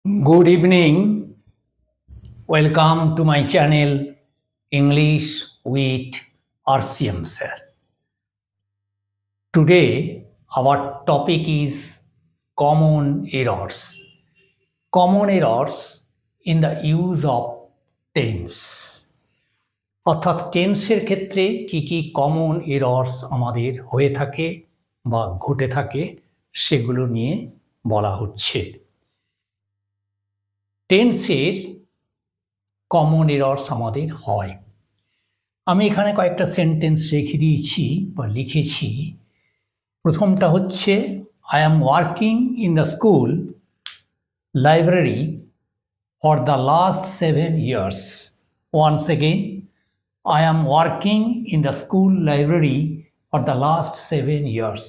Good evening. Welcome to my channel English with RCM sir. Today our topic is common errors. Common errors in the use of tense. অর্থাৎ টেন্সের ক্ষেত্রে কি কি common errors আমাদের হয়ে থাকে বা ঘটে থাকে সেগুলো নিয়ে বলা হচ্ছে। টেন্সের কমন এরর্স আমাদের হয়। আমি এখানে কয়েকটা সেন্টেন্স রেখে দিয়েছি বা লিখেছি। প্রথমটা হচ্ছে I am working in the school library for the last 7 years. Once again, I am working in the school library for the last 7 years.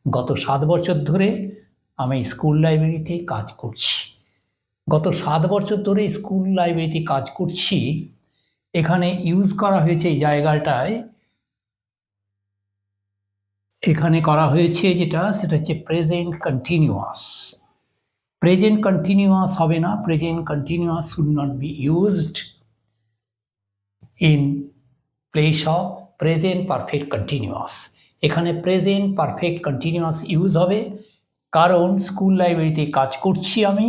গত 7 বছর ধরে আমি স্কুল লাইব্রেরিতে কাজ করছি। গত 7 বছর ধরে স্কুল লাইব্রেরিতে কাজ করছি, এখানে ইউজ করা হয়েছে এই জায়গাটায়, এখানে করা হয়েছে সেটা হচ্ছে প্রেজেন্ট কন্টিনিউয়াস। প্রেজেন্ট কন্টিনিউয়াস হবে না, present continuous should not be used in place of present perfect continuous. এখানে প্রেজেন্ট পারফেক্ট কন্টিনিউয়াস ইউজ হবে, কারণ স্কুল লাইব্রেরিতে কাজ করছি আমি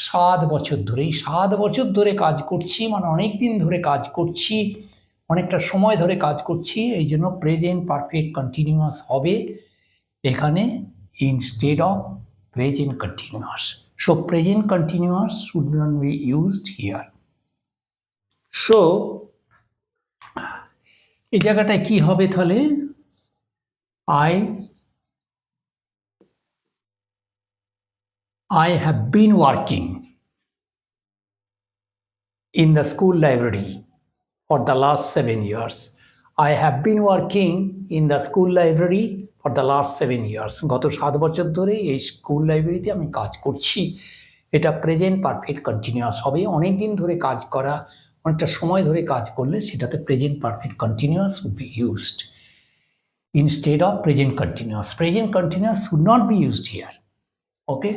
7 বছর ধরে। 7 বছর ধরে কাজ করছি মানে অনেক দিন ধরে কাজ করছি, অনেকটা সময় ধরে কাজ করছি, এই জন্য প্রেজেন্ট পারফেক্ট কন্টিনিউয়াস হবে এখানে instead of present continuous. So present continuous should not be used here. So এই জায়গাটায় কি হবে তাহলে, I have been working in the school library for the last 7 years. I have been working in the school library for the last 7 years. গত 7 বছর ধরে এই school লাইব্রেরিতে আমি কাজ করছি। এটা প্রেজেন্ট পারফেক্ট কন্টিনিউয়াস হবে। অনেক দিন ধরে কাজ করা, অনেকটা সময় ধরে কাজ করলে সেটাতে present perfect continuous would be used instead of present continuous. Present continuous should not be used here. Okay.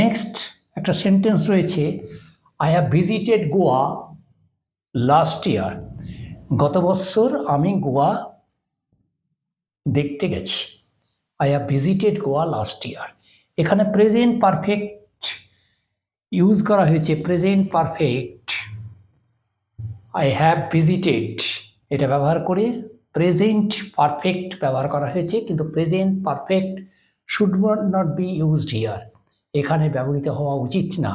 Next একটা সেন্টেন্স রয়েছে I have visited Goa last year. গত বছর আমি গোয়া দেখতে গেছি। I have visited Goa last year. এখানে present perfect use করা হয়েছে, present perfect I have visited এটা ব্যবহার করে প্রেজেন্ট পারফেক্ট ব্যবহার করা হয়েছে, কিন্তু present perfect should not be used here, এখানে ব্যবহৃত হওয়া উচিত না,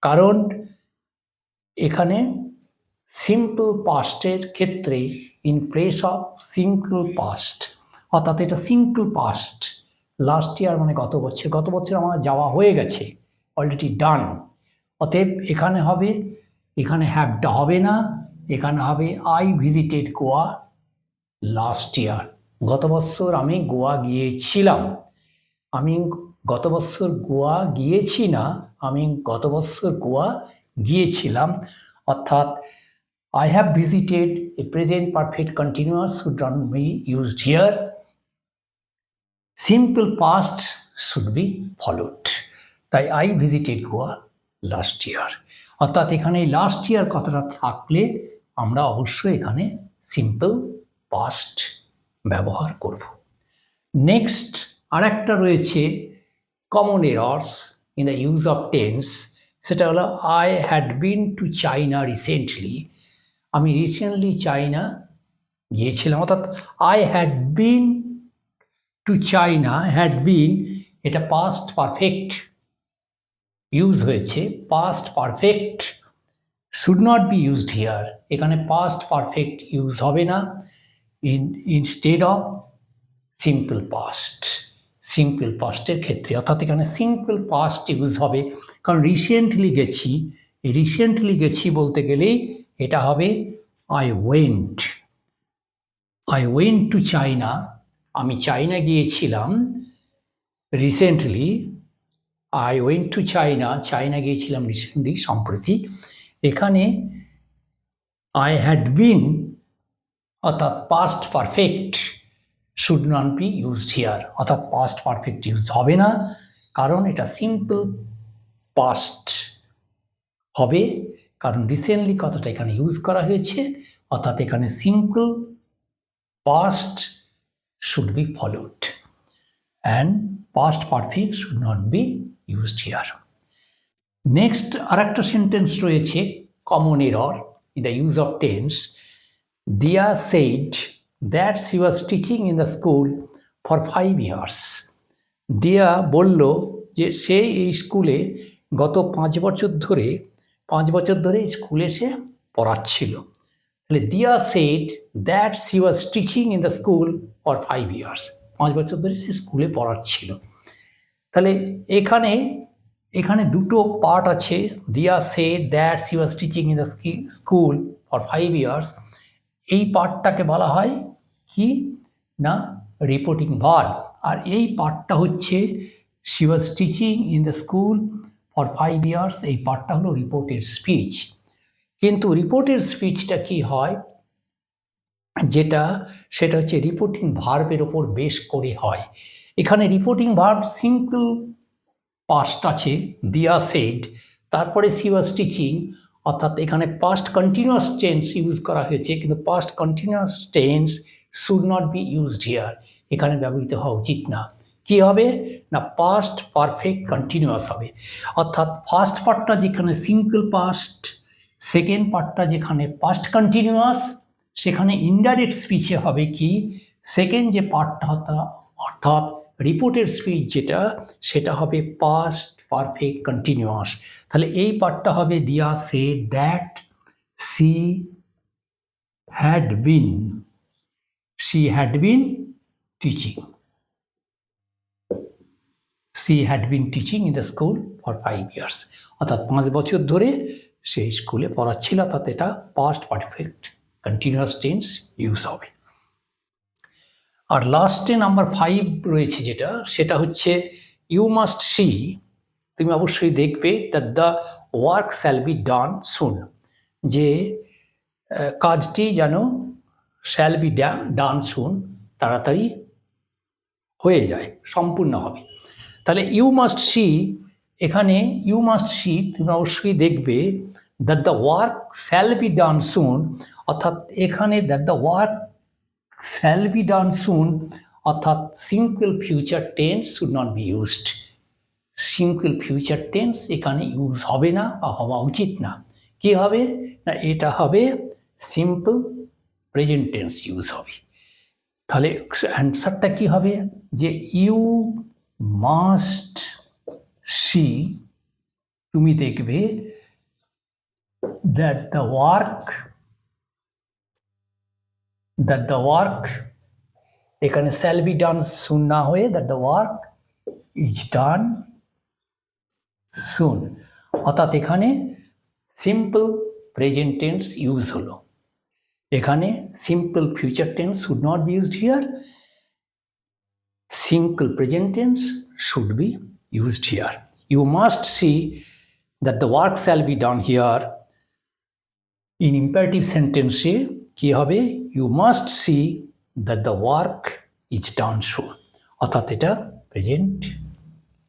কারণ এখানে সিম্পল পাস্টের ক্ষেত্রে in place of simple past, অর্থাৎ এটা সিম্পল পাস্ট। লাস্ট ইয়ার মানে গত বছর, গত বছর আমার যাওয়া হয়ে গেছে, অলরেডি ডান। অতএব এখানে হবে, এখানে হ্যাভটা হবে না, এখানে হবে I visited Goa last year. গত বছর আমি গোয়া গিয়েছিলাম। আমি গত বছর গোয়া গিয়েছি না, আমি গত বছর গোয়া গিয়েছিলাম। অর্থাৎ I have visited, a present perfect continuous should not be used here. Simple past should be followed. তাই I visited Goa last year. অর্থাৎ এখানে লাস্ট ইয়ার কথাটা থাকলে আমরা অবশ্যই এখানে সিম্পল পাস্ট ব্যবহার করব। নেক্সট আরেকটা রয়েছে common errors in the use of tense, সেটা হলো I had been to China recently. আমি রিসেন্টলি চায়না গিয়েছিলাম। অর্থাৎ I had been to China, had been এটা পাস্ট পারফেক্ট ইউজ হয়েছে, past perfect should not be used here, এখানে past perfect use হবে না, instead of simple past, simple পাস্টের ক্ষেত্রে। অর্থাৎ এখানে সিম্পল পাস্ট ইউজ হবে, কারণ রিসেন্টলি গেছি, রিসেন্টলি গেছি বলতে গেলেই এটা হবে I went to China, আমি চায়না গিয়েছিলাম recently. I went to China, China গিয়েছিলাম রিসেন্টলি, সম্প্রতি। এখানে I had been অর্থাৎ past perfect should not be used here, অর্থাৎ পাস্ট পারফেক্ট ইউজ হবে না, কারণ এটা সিম্পল পাস্ট হবে, কারণ রিসেন্টলি কথাটা এখানে ইউজ করা হয়েছে, অর্থাৎ এখানে simple past should be followed and past perfect should not be used here. Next আরেকটা সেন্টেন্স রয়েছে common error in the use of tense. Diya said that she was teaching in the school for 5 years। দিয়া বলল যে সে এই স্কুলে গত 5 বছর ধরে স্কুলে সে পড়াচ্ছিল। তাহলে দিয়া said that she was teaching in the school for 5 years, 5 বছর ধরে সে স্কুলে পড়াচ্ছিল। তাহলে এখানে দুটো পার্ট আছে। দিয়া said that she was teaching in the school for 5 years, এই পার্টটাকে বলা হয় কি না রিপোর্টিং ভার্ব, আর এই পার্টটা হচ্ছে she was teaching in the school for 5 years, এই পার্টটা হলো রিপোর্টেড স্পিচ। কিন্তু রিপোর্টেড স্পিচটা কি হয়, সেটা হচ্ছে রিপোর্টিং ভার্বের ওপর বেশ করে হয়। এখানে রিপোর্টিং ভার্ব সিম্পল পাস্ট আছে দিয়া সেড, তারপরে শি ওয়াজ টিচিং, অর্থাৎ এখানে পাস্ট কন্টিনিউয়াস টেন্স ইউজ করা হয়েছে, কিন্তু past continuous tense should not be used here, এখানে ব্যবহৃত হওয়া উচিত না। কি হবে না পাস্ট পারফেক্ট কন্টিনিউয়াস হবে, অর্থাৎ ফার্স্ট পার্টটা যেখানে সিম্পল পাস্ট, সেকেন্ড পার্টটা যেখানে পাস্ট কন্টিনিউয়াস, সেখানে ইনডাইরেক্ট স্পিচে হবে কি সেকেন্ড যে পার্টটা অর্থাৎ রিপোর্টেড স্পিচ সেটা হবে পাস্ট পারফেক্ট কন্টিনিউয়াস। তাহলে এই পার্টটা হবে দিয়া said that she had been teaching in the school for 5 years, অর্থাৎ 5 বছর ধরে সেই স্কুলে পড়াচ্ছিল, অর্থাৎ এটা past perfect continuous tense use হবে। আর লাস্টে নাম্বার 5 রয়েছে সেটা হচ্ছে ইউ মাস্ট সি, তুমি অবশ্যই দেখবে that the work shall be done soon, যে কাজটি যেন শ্যাল বি ডান সুন, তাড়াতাড়ি হয়ে যায়, সম্পূর্ণ হবে। তাহলে ইউ মাস্ট সি, এখানে ইউ মাস্ট সি তুমি অবশ্যই দেখবে that the work shall be done soon, অর্থাৎ এখানে that the work shall be done soon, অর্থাৎ simple future tense should not be used, simple future tense এখানে ইউজ হবে না বা হওয়া উচিত না। কি হবে না এটা হবে সিম্পল প্রেজেন্ট টেন্স ইউজ হবে। তাহলে অ্যান্সারটা কি হবে যে ইউ মাস্ট সি, তুমি দেখবে দ্যাট দ্য ওয়ার্ক এখানে শ্যাল বি ডান সুন না হয়ে that the work is done soon, অর্থাৎ এখানে সিম্পল প্রেজেন্ট টেন্স ইউজ হলো, এখানে simple future tense should not be used here, simple present tense should be used here. You must see that the work shall be done here, in imperative সেন্টেন্সে কি হবে you must see that the work is done soon, অর্থাৎ এটা present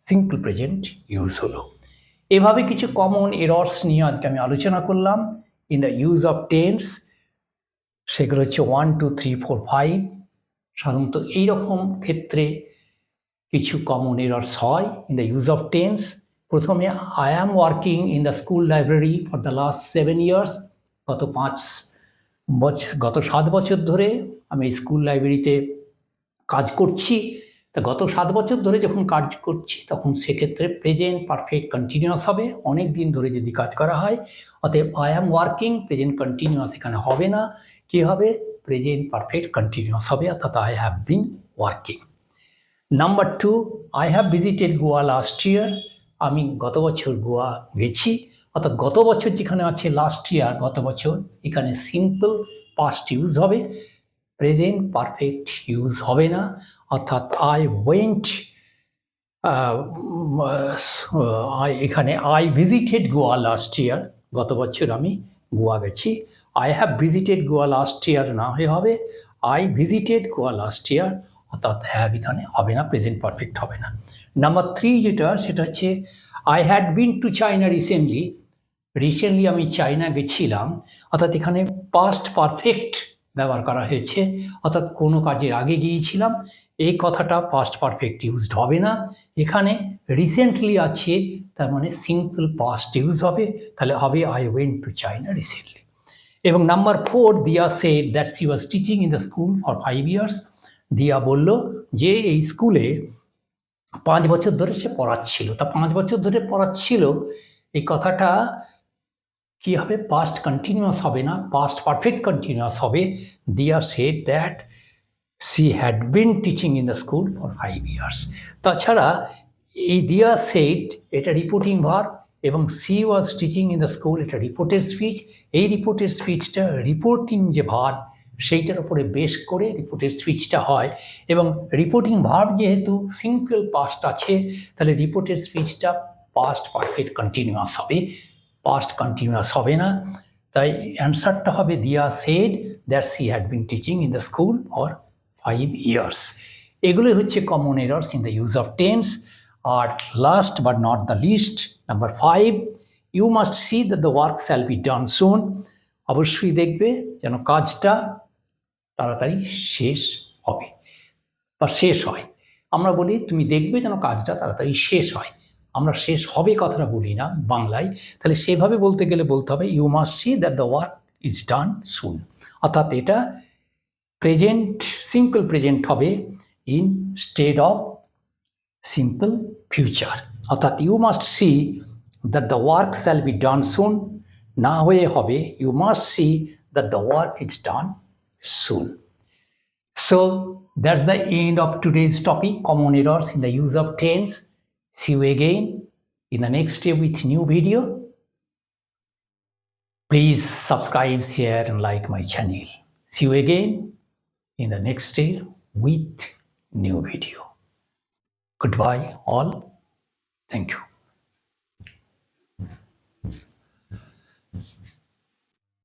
simple present use হলো। এভাবে কিছু common errors নিয়ে আজকে আমি আলোচনা করলাম in the use of tense, সেগুলো হচ্ছে 1, 2, 3, 4, 5। সাধারণত এইরকম ক্ষেত্রে কিছু কমন এরর্স হয় in the use of tense. প্রথমে I am working in the school library for the last 7 years, গত 7 বছর ধরে আমি স্কুল লাইব্রেরিতে কাজ করছি। তা গত 7 বছর ধরে যখন কাজ করছি তখন সেক্ষেত্রে প্রেজেন্ট পারফেক্ট কন্টিনিউয়াস হবে, অনেক দিন ধরে যদি কাজ করা হয়। অতএব I am working present continuous এখানে হবে না, কি হবে প্রেজেন্ট পারফেক্ট কন্টিনিউয়াস হবে, অর্থাৎ I have been working. Number 2, I have visited Goa last year, আমি গত বছর গোয়া গেছি, অর্থাৎ গত বছর যেখানে আছে লাস্ট ইয়ার গত বছর, এখানে সিম্পল পাস্ট ইউজ হবে, প্রেজেন্ট পারফেক্ট ইউজ হবে না, অর্থাৎ আই ওয়েন্ট, এখানে I visited Goa last year, গত বছর আমি গোয়া গেছি। I have visited Goa last year না হয়ে হবে I visited Goa last year, অর্থাৎ হ্যাভ এখানে হবে না, প্রেজেন্ট পারফেক্ট হবে না। নাম্বার 3 সেটা হচ্ছে I had been to China recently আমি চায়না গেছিলাম, অর্থাৎ এখানে পাস্ট পারফেক্ট ব্যবহার করা হয়েছে, অর্থাৎ কোনো কাজের আগে গিয়েছিলাম, এই কথাটা পাস্ট পারফেক্ট ইউজড হবে না। এখানে রিসেন্টলি আছে, তার মানে সিম্পল পাস্ট ইউজ হবে, তাহলে হবে I went to China recently. এবং নাম্বার 4, দিয়া said that she was teaching in the school for 5 years. দিয়া বলল যে এই স্কুলে 5 বছর ধরে সে পড়াচ্ছিল। তা 5 বছর ধরে পড়াচ্ছিল, এই কথাটা কি হবে? পাস্ট কন্টিনিউয়াস হবে না, পাস্ট পারফেক্ট কন্টিনিউয়াস হবে। দিয়া said that she had been teaching in the school for 5 years. তাছাড়া এই দিয়া সেড এটা রিপোর্টিং ভার্ব, এবং C was teaching in the school এটা রিপোর্টেড স্পিচ। এই রিপোর্টেড স্পিচটা রিপোর্টিং যে ভার্ব সেইটার উপরে বেশ করে রিপোর্টেড স্পিচটা হয়, এবং রিপোর্টিং ভার্ব যেহেতু সিম্পল পাস্ট আছে, তাহলে রিপোর্টেড স্পিচটা পাস্ট পারফেক্ট কন্টিনিউয়াস হবে, পাস্ট কন্টিনিউয়াস হবে না। তাই অ্যান্সারটা হবে দিয়া said that she had been teaching in the school for 5 years. এগুলো হচ্ছে common errors in the use of tense. আর last but not the least, number 5, you must see that the work shall be done soon. অবশ্যই দেখবে যেন কাজটা তাড়াতাড়ি শেষ হবে বা শেষ হয়। আমরা বলি তুমি দেখবে যেন কাজটা তাড়াতাড়ি শেষ হয়, আমরা শেষ হবে কথাটা বলি না বাংলায়। তাহলে সেভাবে বলতে গেলে বলতে হবে you must see that the work is done soon, অর্থাৎ এটা প্রেজেন্ট, সিম্পল প্রেজেন্ট হবে ইনস্টেড অফ সিম্পল ফিউচার, অর্থাৎ you must see that the work shall be done soon না হয়ে হবে you must see that the work is done soon. So that's the end of today's topic, common errors in the use of tense. See you again in the next day with new video. Please subscribe, share and like my channel. See you again in the next day with new video. Goodbye all. Thank you.